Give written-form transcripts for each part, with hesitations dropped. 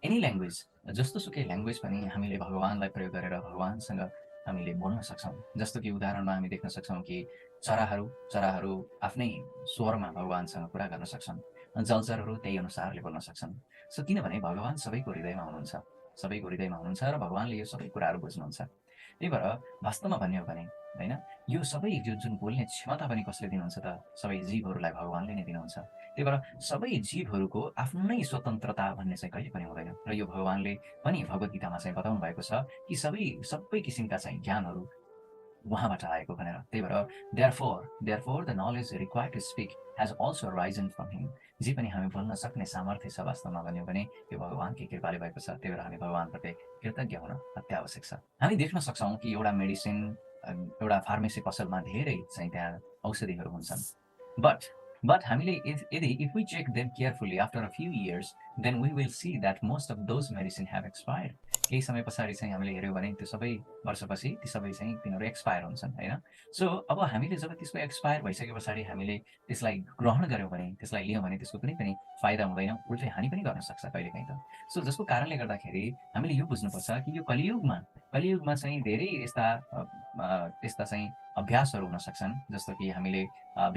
Any language, जस्तोसुकै language पनि हामीले भगवानलाई प्रयोग गरेर भगवानसँग हामीले बोल्न सक्छौँ। जस्तो कि उदाहरणमा हामी देख्न सक्छौँ कि चराहरू आफ्नै स्वरमा भगवानसँग कुरा गर्न सक्छन्। जलचरहरू त्यही अनुसारले बोल्न सक्छन्। सो किनभने भगवान सबैको हृदयमा हुनुहुन्छ, सबैको हृदयमा हुनुहुन्छ र भगवानले यो सबै कुराहरू बुझ्नुहुन्छ। त्यही भएर वास्तवमा भन्ने हो भने होइन, यो सबै जुन बोल्ने क्षमता पनि कसले दिनुहुन्छ त? सबै जीवहरूलाई भगवानले नै दिनुहुन्छ। त्यही भएर सबै जीवहरूको आफ्नै स्वतन्त्रता भन्ने चाहिँ कहिले पनि हुँदैन र यो भगवानले पनि भगवद्गीतामा चाहिँ बताउनु भएको छ कि सबै किसिमका चाहिँ ज्ञानहरू उहाँबाट आएको भनेर। त्यही भएर therefore the knowledge required to speak has also risen from him. जे पनि हामी बोल्न सक्ने सामर्थ्य छ वास्तवमा भन्यो भने यो भगवानकै कृपाले भएको छ। त्यही भएर हामी भगवानप्रति कृतज्ञ हुन अत्यावश्यक छ। हामी देख्न सक्छौँ कि एउटा मेडिसिन, एउटा फार्मेसी पसलमा धेरै चाहिँ त्यहाँ औषधिहरू हुन्छन्। But हामीले if we check them carefully after a few years, then we will see that most of those medicine have expired. केही समय पछाडि चाहिँ हामीले हेऱ्यौँ भने त्यो सबै वर्षपछि ती सबै चाहिँ तिनीहरू एक्सपायर हुन्छन् होइन। सो अब हामीले जब त्यसको एक्सपायर भइसके पछाडि हामीले त्यसलाई ग्रहण गऱ्यौँ भने, त्यसलाई लियौँ भने त्यसको कुनै पनि फाइदा हुँदैन, उल्टै हानि पनि गर्न सक्छ कहिलेकाहीँ त। सो जसको कारणले गर्दाखेरि हामीले यो बुझ्नुपर्छ कि यो कलियुगमा चाहिँ धेरै त्यस्ता चाहिँ अभ्यासहरू हुन सक्छन्, जस्तो कि हामीले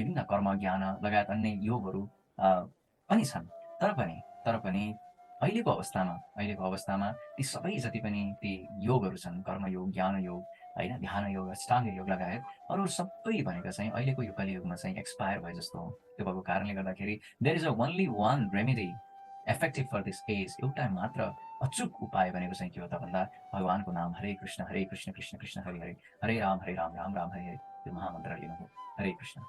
विभिन्न कर्म ज्ञान लगायत अन्य योगहरू पनि छन्। तर पनि अहिलेको अवस्थामा ती सबै जति पनि ती योगहरू छन्, कर्मयोग, ज्ञानयोग होइन, ध्यान योग, अष्टाङ्ग योग लगायत अरू सबै भनेको चाहिँ अहिलेको यो कलियुगमा चाहिँ एक्सपायर भए जस्तो हो। त्यो भएको कारणले गर्दाखेरि there is only one remedy effective for this age. एउटा मात्र अचुक उपाय भनेको चाहिँ के हो त भन्दा भगवानको नाम हरे कृष्ण कृष्ण कृष्ण हरे हरे, हरे राम राम राम हरे हरे, यो महामन्त्र लिनु हो। हरे कृष्ण।